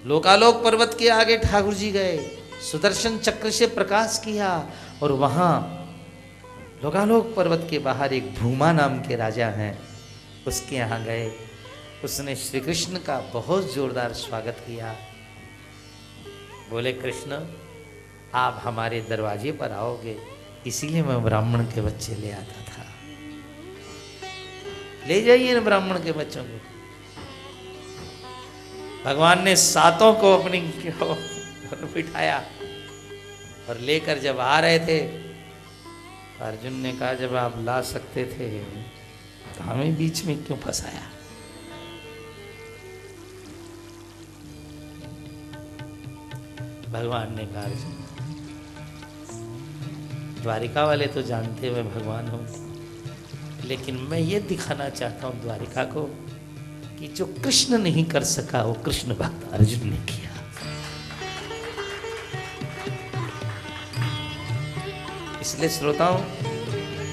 लोकालोक पर्वत के आगे ठाकुर जी गए, सुदर्शन चक्र से प्रकाश किया, और वहां लोकालोक पर्वत के बाहर एक भूमा नाम के राजा हैं, उसके यहाँ गए। उसने श्री कृष्ण का बहुत जोरदार स्वागत किया। बोले कृष्ण आप हमारे दरवाजे पर आओगे, इसीलिए मैं ब्राह्मण के बच्चे ले आता था। ले जाइए ना ब्राह्मण के बच्चों को। भगवान ने सातों को अपनी बिठाया और लेकर जब आ रहे थे, अर्जुन ने कहा जब आप ला सकते थे तो हमें बीच में क्यों फंसाया? भगवान ने कहा अर्जुन द्वारिका वाले तो जानते मैं भगवान हूं, लेकिन मैं ये दिखाना चाहता हूं द्वारिका को कि जो कृष्ण नहीं कर सका वो कृष्ण भक्त अर्जुन ने किया। इसलिए श्रोताओं,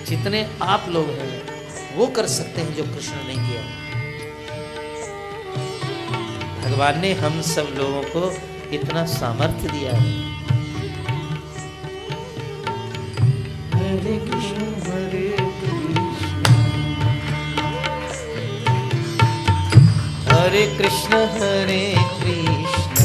जितने आप लोग हैं वो कर सकते हैं जो कृष्ण ने किया। भगवान ने हम सब लोगों को इतना सामर्थ्य दिया है। हरे कृष्ण हरे हरे कृष्ण हरे कृष्ण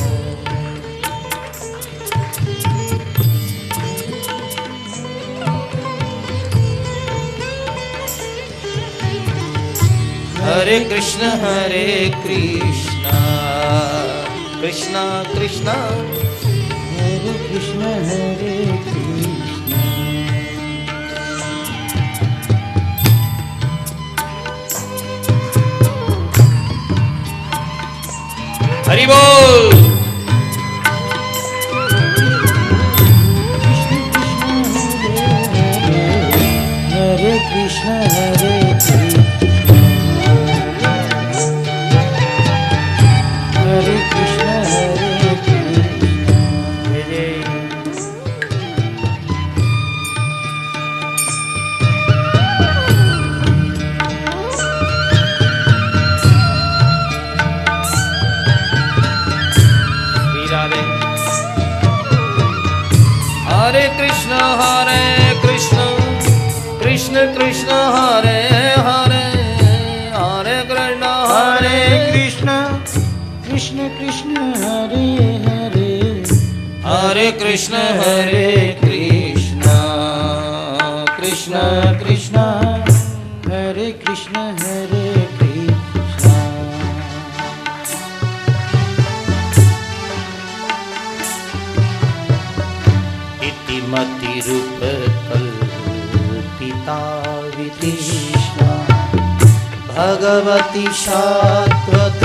हरे कृष्ण हरे कृष्ण कृष्ण कृष्ण हरे कृष्ण हरे कृष्ण। हरि बोल। हरे कृष्ण हरे कृष्ण हरे कृष्ण हरे कृष्ण। हरे कृष्ण कृष्ण कृष्ण हरे हरे हरे कृष्ण हरे हरे हरे कृष्ण कृष्ण कृष्ण हरे कृष्ण हरे कृष्ण इति मति रूप कल्पिता कृष्ण भगवती शाश्वत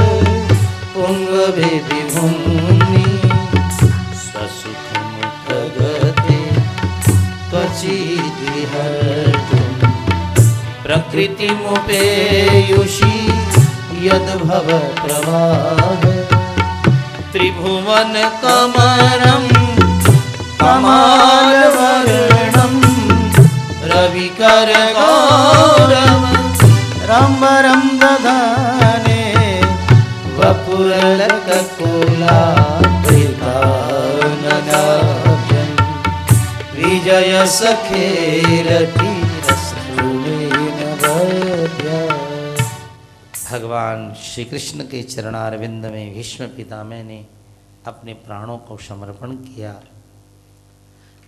पुंगवे विभूमि स्वसुखम प्रगते त्वचिद्विहर्तुं प्रकृतिमुपेयुषि यद्भव प्रवाह त्रिभुवन कमरं कमालवर्णं रविकर गौरव रंबरं दधाने वपुरलककुलाभृताननाभ्यं विजय सखेरति भगवान श्री कृष्ण के चरणारविंद में भीष्म पितामह ने अपने प्राणों को समर्पण किया,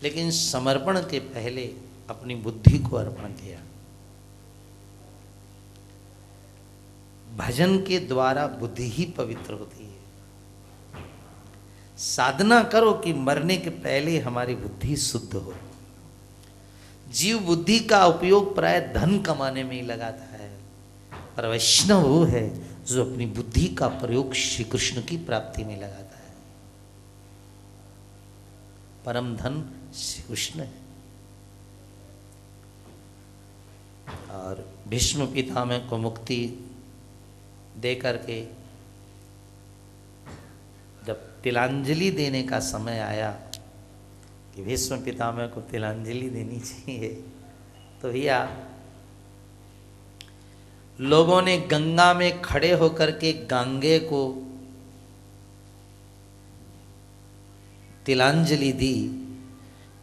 लेकिन समर्पण के पहले अपनी बुद्धि को अर्पण किया। भजन के द्वारा बुद्धि ही पवित्र होती है। साधना करो कि मरने के पहले हमारी बुद्धि शुद्ध हो। जीव बुद्धि का उपयोग प्राय धन कमाने में ही लगाता है, पर वैष्णव वो है जो अपनी बुद्धि का प्रयोग श्री कृष्ण की प्राप्ति में लगाता है। परम धन श्री कृष्ण है। और भीष्म पितामह को मुक्ति दे करके जब तिलांजलि देने का समय आया कि भीष्म पितामह को तिलांजलि देनी चाहिए, तो भैया लोगों ने गंगा में खड़े होकर के गंगे को तिलांजलि दी,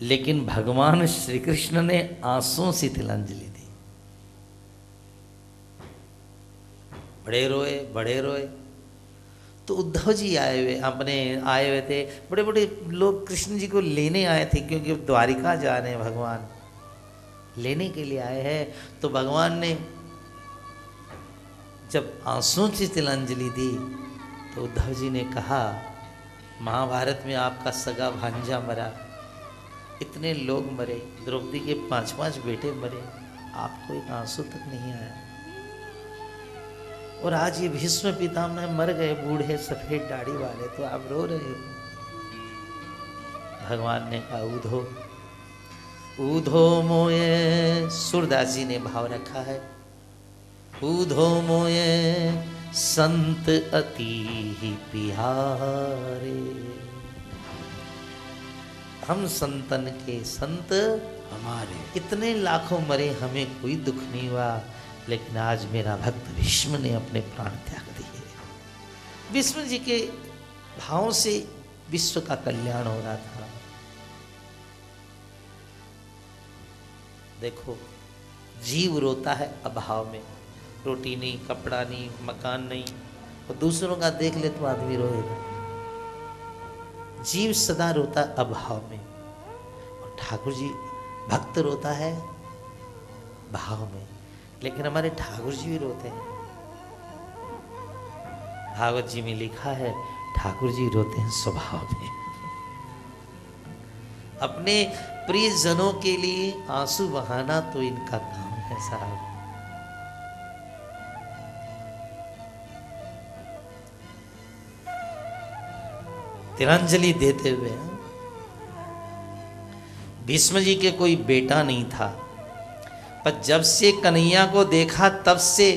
लेकिन भगवान श्री कृष्ण ने आंसुओं से तिलांजलि दी। बड़े रोए। तो उद्धव जी आए हुए थे, बड़े बड़े लोग कृष्ण जी को लेने आए थे, क्योंकि द्वारिका जा रहे हैं, भगवान लेने के लिए आए हैं। तो भगवान ने जब आंसुओं से तिलांजलि दी तो उद्धव जी ने कहा, महाभारत में आपका सगा भांजा मरा, इतने लोग मरे, द्रौपदी के 5-5 बेटे मरे, आपको एक आंसू तक नहीं आया। और आज ये भीष्म पितामह मर गए, बूढ़े सफेद दाढ़ी वाले, तो आप रो रहे हो। भगवान ने कहा, ऊधो मोये, सूरदास जी ने भाव रखा है, ऊधो मोये संत अति ही पिहारे। हम संतन के संत हमारे, इतने लाखों मरे, हमें कोई दुख नहीं हुआ, लेकिन आज मेरा भक्त भीष्म ने अपने प्राण त्याग दिए। भीष्म जी के भावों से विश्व का कल्याण हो रहा था। देखो, जीव रोता है अभाव में, रोटी नहीं, कपड़ा नहीं, मकान नहीं, और दूसरों का देख ले तो आदमी रोएगा। जीव सदा रोता अभाव में, और ठाकुर जी भक्त रोता है भाव में, लेकिन हमारे ठाकुर जी भी रोते हैं। भागवत जी में लिखा है, ठाकुर जी रोते हैं स्वभाव में। अपने प्रियजनों के लिए आंसू बहाना तो इनका काम है साहब। तिलांजलि देते हुए, भीष्म जी के कोई बेटा नहीं था, पर जब से कन्हैया को देखा तब से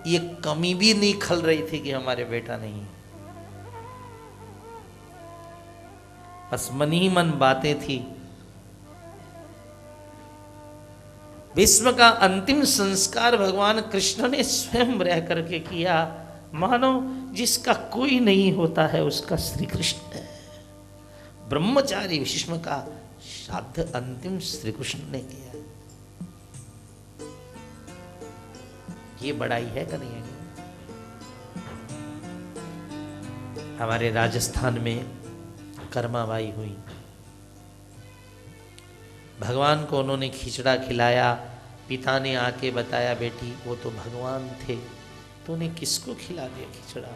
ये कमी भी नहीं खल रही थी कि हमारे बेटा नहीं। बस मन ही मन बातें थी। भीष्म का अंतिम संस्कार भगवान कृष्ण ने स्वयं रह करके किया, मानो जिसका कोई नहीं होता है उसका श्री कृष्ण है। ब्रह्मचारी भीष्म का श्राद्ध अंतिम श्री कृष्ण ने किया। ये बड़ाई है कन्हैया की। हमारे राजस्थान में कर्माबाई हुई। भगवान को उन्होंने खिचड़ा खिलाया। पिता ने आके बताया, बेटी वो तो भगवान थे, तो उन्हें किसको खिला दिया खिचड़ा।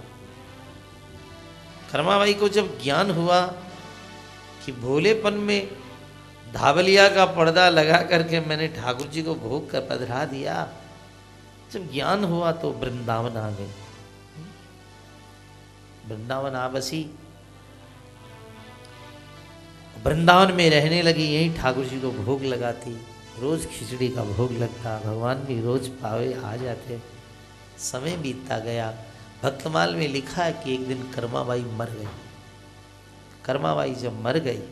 कर्माबाई को जब ज्ञान हुआ कि भोलेपन में धावलिया का पर्दा लगा करके मैंने ठाकुर जी को भोग कर पधरा दिया, जब ज्ञान हुआ तो वृंदावन आ गए। वृंदावन आ बसी, वृंदावन में रहने लगी, यही ठाकुर जी को भोग लगाती, रोज खिचड़ी का भोग लगता, भगवान भी रोज पावे आ जाते। समय बीतता गया। भक्तमाल में लिखा है कि एक दिन कर्माबाई मर गई। कर्माबाई जब मर गई,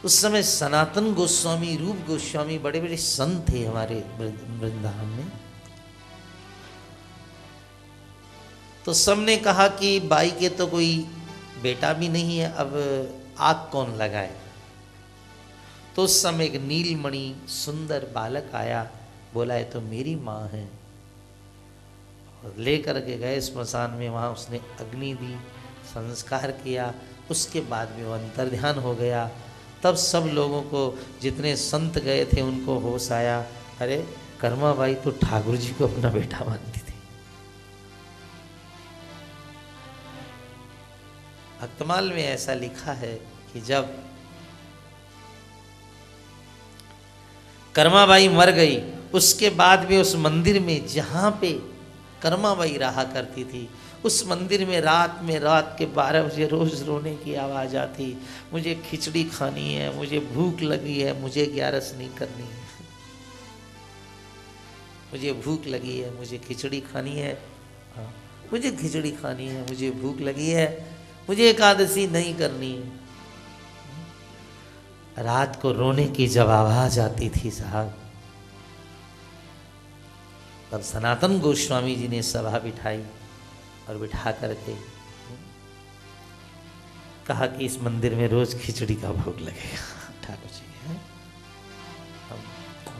उस समय सनातन गोस्वामी, रूप गोस्वामी, बड़े बड़े संत थे हमारे वृंदावन में। तो सबने कहा कि बाई के तो कोई बेटा भी नहीं है, अब आग कौन लगाए। तो उस समय एक नीलमणि सुंदर बालक आया, बोला ये तो मेरी माँ है, और लेकर के गए स्मशान में। वहाँ उसने अग्नि दी, संस्कार किया। उसके बाद में वो अंतर्ध्यान हो गया। तब सब लोगों को, जितने संत गए थे, उनको होश आया, अरे कर्माबाई तो ठाकुर जी को अपना बेटा मानती थी। भक्तमाल में ऐसा लिखा है कि जब कर्माबाई मर गई, उसके बाद भी उस मंदिर में जहाँ पे कर्माबाई रहा करती थी, उस मंदिर में रात के 12 बजे रोज रोने की आवाज़ आती, मुझे खिचड़ी खानी है, मुझे भूख लगी है, मुझे ग्यारस नहीं करनी है, मुझे भूख लगी है, मुझे खिचड़ी खानी है, मुझे खिचड़ी खानी है, मुझे भूख लगी है, मुझे एकादशी नहीं करनी है। रात को रोने की जब आवाज आती थी साहब, तब सनातन गोस्वामी जी ने सभा बिठाई और बिठा करके कहा कि इस मंदिर में रोज खिचड़ी का भोग लगेगा। ठाकुर जी हैं, हम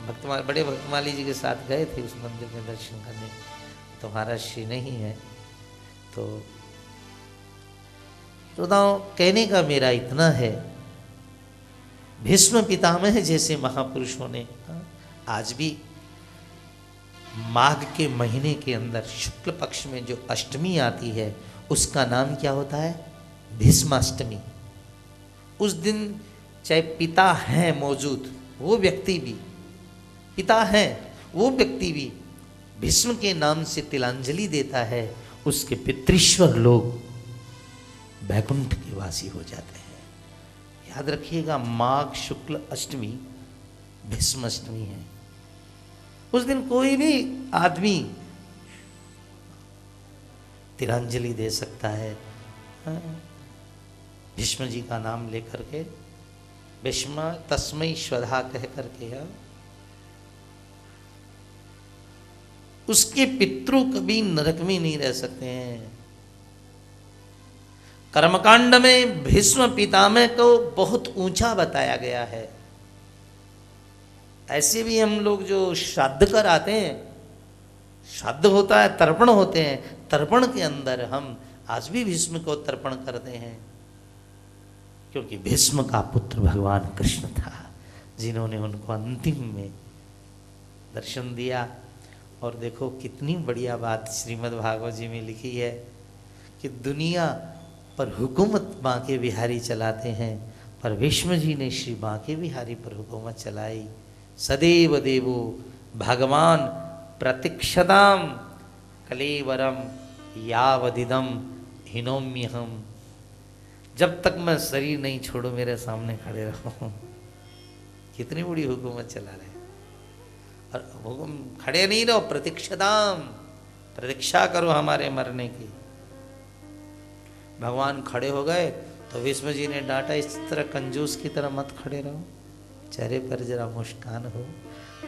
भक्तमाल, बड़े भक्तमाली जी के साथ गए थे उस मंदिर में दर्शन करने। तुम्हारा श्री नहीं है तो कहने का मेरा इतना है, भीष्म पितामह जैसे महापुरुषों ने आज भी माघ के महीने के अंदर शुक्ल पक्ष में जो अष्टमी आती है, उसका नाम क्या होता है? भीष्माष्टमी। उस दिन चाहे पिता हैं मौजूद, वो व्यक्ति भी, पिता हैं वो व्यक्ति भी भीष्म के नाम से तिलांजलि देता है, उसके पितृश्वर लोग वैकुंठ के वासी हो जाते हैं। याद रखिएगा, माघ शुक्ल अष्टमी भीष्म अष्टमी है। उस दिन कोई भी आदमी तिलांजलि दे सकता है, भीष्म जी का नाम लेकर के, भीष्म तस्मै स्वधा कह करके। उसके पितृ कभी नरक में नहीं रह सकते हैं। कर्मकांड में भीष्म पितामह को बहुत ऊंचा बताया गया है। ऐसे भी हम लोग जो श्राद्ध कर आते हैं, श्राद्ध होता है, तर्पण होते हैं, तर्पण के अंदर हम आज भी भीष्म को तर्पण करते हैं, क्योंकि भीष्म का पुत्र भगवान कृष्ण था, जिन्होंने उनको अंतिम में दर्शन दिया। और देखो कितनी बढ़िया बात श्रीमद् भागवत जी में लिखी है कि दुनिया पर हुकूमत बांके बिहारी चलाते हैं, पर भीष्म जी ने श्री बांके बिहारी पर हुकूमत चलाई। सदैव देवो भगवान प्रतीक्षताम कलेवरम यावदिदम हिनोम्यहम। जब तक मैं शरीर नहीं छोड़ू, मेरे सामने खड़े रहो। कितनी बड़ी हुकूमत चला रहे हैं। और हुकुम खड़े नहीं रहो, प्रतीक्षताम, प्रतीक्षा करो हमारे मरने की। भगवान खड़े हो गए तो भीष्म जी ने डांटा, इस तरह कंजूस की तरह मत खड़े रहो, चेहरे पर जरा मुस्कान हो,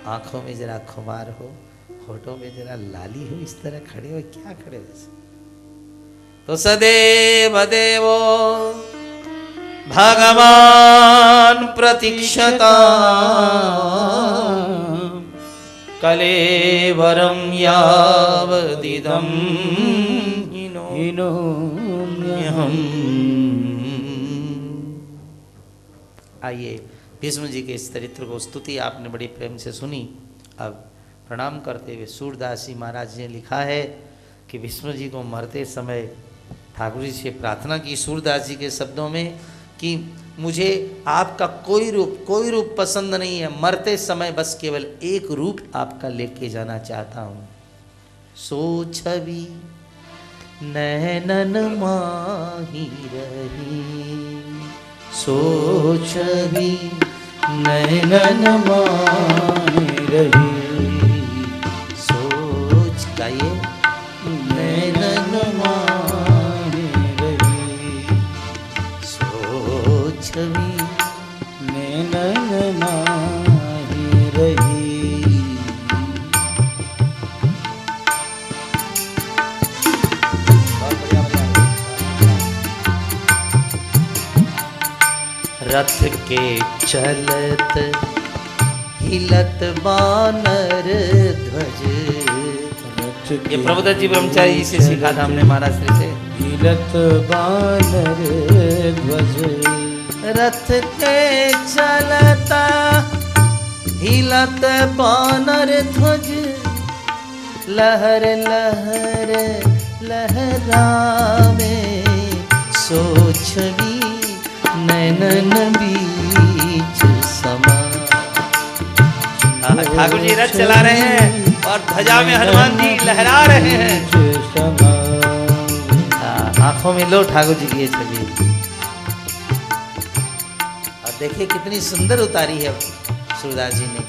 आंखों में जरा खुमार हो, होठों में जरा लाली हो, इस तरह खड़े हो, क्या खड़े वैसे। तो सदैव देवो भगवान प्रतीक्षता कलेवरं यावदिदं हिनोम्यहम्। आइए, भीष्म जी के इस चरित्र को, स्तुति आपने बड़ी प्रेम से सुनी। अब प्रणाम करते हुए सूरदास जी महाराज ने लिखा है कि भीष्म जी को मरते समय ठाकुर जी से प्रार्थना की सूरदास जी के शब्दों में कि मुझे आपका कोई रूप पसंद नहीं है, मरते समय बस केवल एक रूप आपका लेके जाना चाहता हूँ। सो छवि नैनन माही रही, सो छवि नैनन माही रही, सोच गाइए नैनन माही रही, सोच छवि नैनन माही रही। रथ के चलत हिलत बानर ध्वज, ये प्रभुदत्त जी ब्रह्मचारी से सीखा था हमने महाराज श्री से। हिलत बानर ध्वज, रथ के चलता हिलत बानर ध्वज, लहर लहर लहरावे, सो छवि नैनन बीच समा। ठाकुर जी रथ चला रहे हैं और ध्वजा में हनुमान जी लहरा रहे हैं। आंखों में लो ठाकुर जी की ये छवि। और देखिए कितनी सुंदर उतारी है सूरदास जी ने।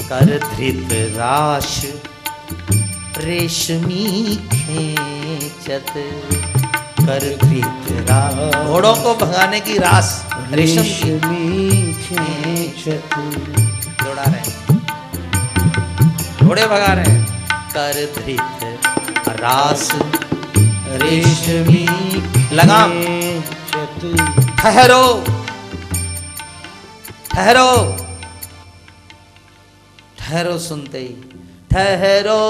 कर धृत राश रेशमी खेचत, कर धृत राश, घोड़ों को भगाने की रास रेशम की खेचत, दौड़ा रहे हैं, घोड़े भगा रहे हैं। कर धृत रास रेशमी लगाम, ठहरो ठहरो ठहरो, सुनते ही ठहरो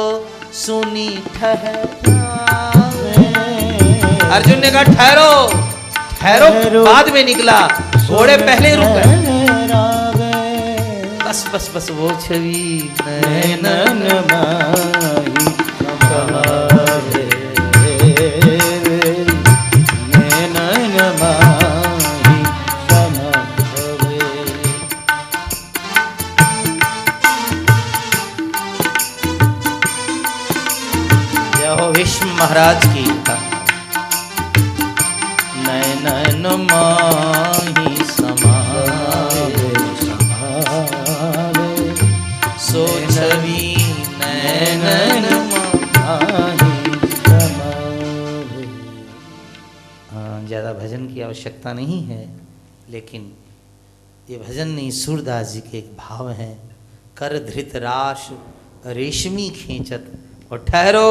सुनी ठहरावे। अर्जुन ने कहा ठहरो ठहरो, बाद में निकला, घोड़े पहले रुक गए। बस बस बस वो छवि नैनन माही समावे, नैनन माही समावे। जय हो भीष्म महाराज की। नैनन माही समावे, सो छवि नैनन माही समावे। ज़्यादा भजन की आवश्यकता नहीं है, लेकिन ये भजन नहीं, सूरदास जी के एक भाव हैं। कर धृत राश रेशमी खींचत, और ठहरो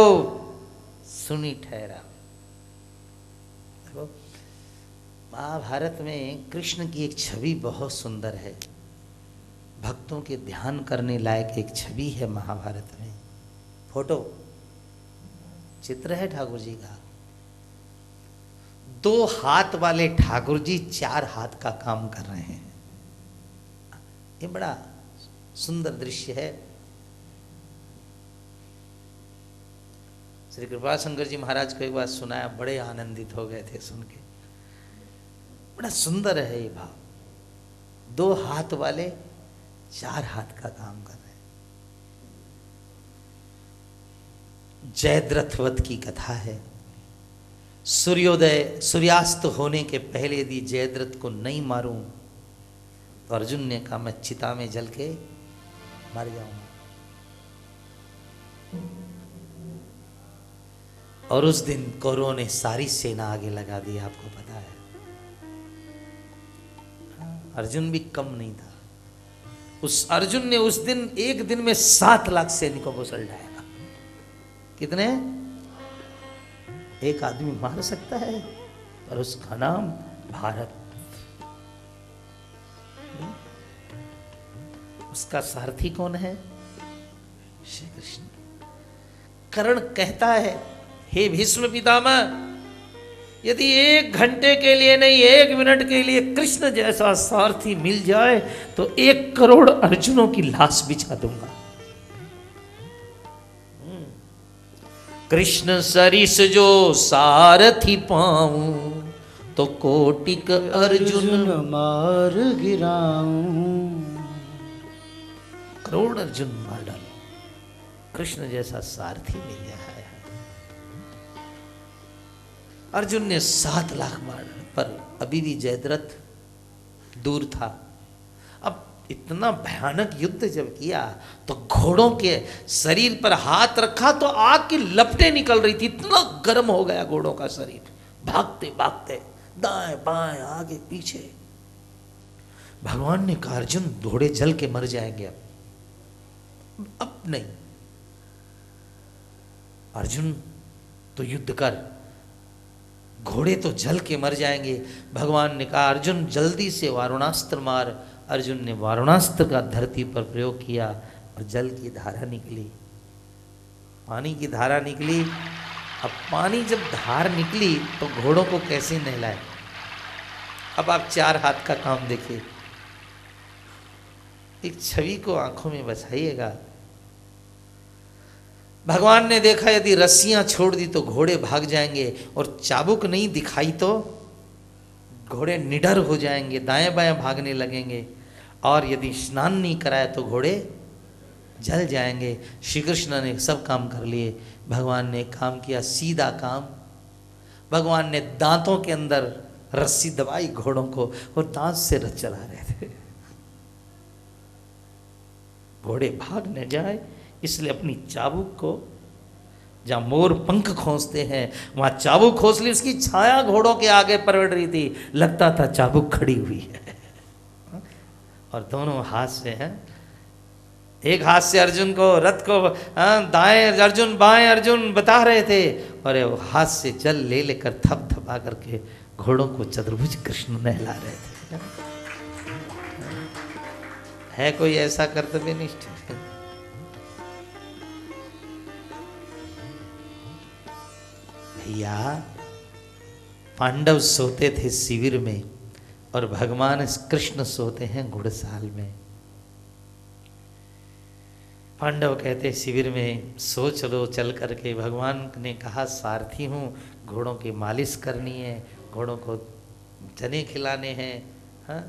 सुनी ठहरा। महाभारत में कृष्ण की एक छवि बहुत सुंदर है, भक्तों के ध्यान करने लायक एक छवि है महाभारत में। फोटो चित्र है ठाकुर जी का। 2 हाथ वाले ठाकुर जी 4 हाथ का काम कर रहे हैं। ये बड़ा सुंदर दृश्य है। श्री कृपा शंकर जी महाराज को एक बार सुनाया, बड़े आनंदित हो गए थे सुन के। बड़ा सुंदर है ये भाव। 2 हाथ वाले 4 हाथ का काम कर रहे हैं। जयद्रथ वध की कथा है। सूर्यास्त होने के पहले यदि जयद्रथ को नहीं मारूं तो अर्जुन ने कहा मैं चिता में जल के मर जाऊंगा। और उस दिन कौरवों ने सारी सेना आगे लगा दी, आपको पता है। अर्जुन भी कम नहीं था। उस अर्जुन ने उस दिन एक दिन में 7 लाख सैनिकों को सल्टाया। कितने? एक आदमी मार सकता है, पर उसका नाम भारत। उस इसका सारथी कौन है? श्री कृष्ण। कर्ण कहता है, हे भीष्म पितामह, यदि 1 घंटे के लिए नहीं 1 मिनट के लिए कृष्ण जैसा सारथी मिल जाए तो 1 करोड़ अर्जुनों की लाश बिछा दूंगा। कृष्ण सरिस जो सारथी पाऊं तो कोटिक अर्जुन मार गिराऊं। करोड़ अर्जुन मार डालो, कृष्ण जैसा सारथी मिल जाए। अर्जुन ने 7 लाख मार, पर अभी भी जयद्रथ दूर था। अब इतना भयानक युद्ध जब किया तो घोड़ों के शरीर पर हाथ रखा तो आग की लपटें निकल रही थी, इतना गर्म हो गया घोड़ों का शरीर। भागते भागते दाएं बाएं आगे पीछे। भगवान ने कहा, अर्जुन घोड़े जल के मर जाएंगे, अब नहीं। अर्जुन तो युद्ध कर, घोड़े तो जल के मर जाएंगे। भगवान ने कहा, अर्जुन जल्दी से वारुणास्त्र मार। अर्जुन ने वारुणास्त्र का धरती पर प्रयोग किया और जल की धारा निकली, पानी की धारा निकली। अब पानी जब धार निकली तो घोड़ों को कैसे नहलाए? अब आप 4 हाथ का काम देखिए, एक छवि को आंखों में बसाइएगा। भगवान ने देखा यदि रस्सियां छोड़ दी तो घोड़े भाग जाएंगे और चाबुक नहीं दिखाई तो घोड़े निडर हो जाएंगे, दाएं बाएं भागने लगेंगे। और यदि स्नान नहीं कराया तो घोड़े जल जाएंगे। श्री कृष्ण ने सब काम कर लिए। भगवान ने काम किया, सीधा काम। भगवान ने दांतों के अंदर रस्सी दबाई घोड़ों को और दांत से रथ चला रहे थे। घोड़े भाग न जाए इसलिए अपनी चाबुक को, जहां मोर पंख खोसते हैं वहां चाबुक खोस ली। उसकी छाया घोड़ों के आगे पलट रही थी, लगता था चाबुक खड़ी हुई है। और दोनों हाथ से हैं, एक हाथ से अर्जुन को रथ को दाएं अर्जुन बाएं अर्जुन बता रहे थे, और हाथ से जल ले लेकर थप थपा करके घोड़ों को चतुर्भुज कृष्ण नहला रहे थे। है कोई ऐसा कर्तव्यनिष्ठ? भैया, पांडव सोते थे शिविर में और भगवान कृष्ण सोते हैं घुड़साल में। पांडव कहते शिविर में सो चलो चल करके। भगवान ने कहा सारथी हूँ, घोड़ों की मालिश करनी है, घोड़ों को चने खिलाने हैं। हाँ,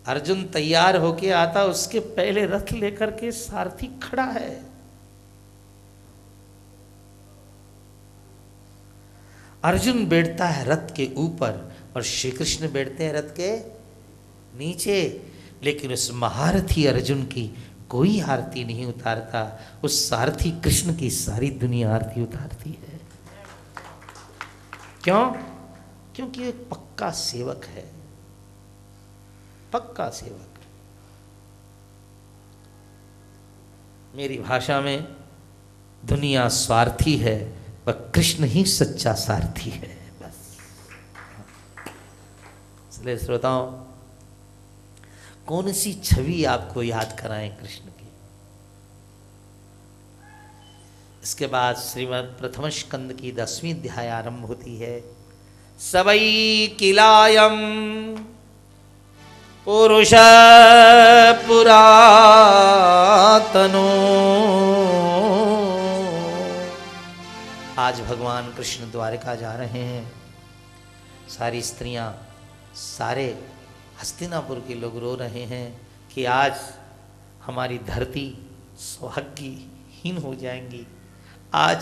अर्जुन तैयार होके आता, उसके पहले रथ लेकर के सारथी खड़ा है। अर्जुन बैठता है रथ के ऊपर और श्री कृष्ण बैठते हैं रथ के नीचे। लेकिन उस महारथी अर्जुन की कोई आरती नहीं उतारता, उस सारथी कृष्ण की सारी दुनिया आरती उतारती है। क्यों? क्योंकि एक पक्का सेवक है, पक्का सेवक। मेरी भाषा में दुनिया स्वार्थी है, वह कृष्ण ही सच्चा सारथी है। बस। इसलिए श्रोताओं, कौन सी छवि आपको याद कराएं कृष्ण की? इसके बाद श्रीमद् प्रथम स्कंद की 10वीं अध्याय आरंभ होती है। सबई किलायम पुरुष पुरातनो। आज भगवान कृष्ण द्वारिका जा रहे हैं। सारी स्त्रियां, सारे हस्तिनापुर के लोग रो रहे हैं कि आज हमारी धरती सौभाग्यहीन हो जाएंगी। आज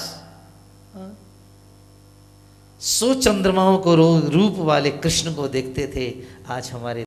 100 चंद्रमाओं को रूप वाले कृष्ण को देखते थे, आज हमारे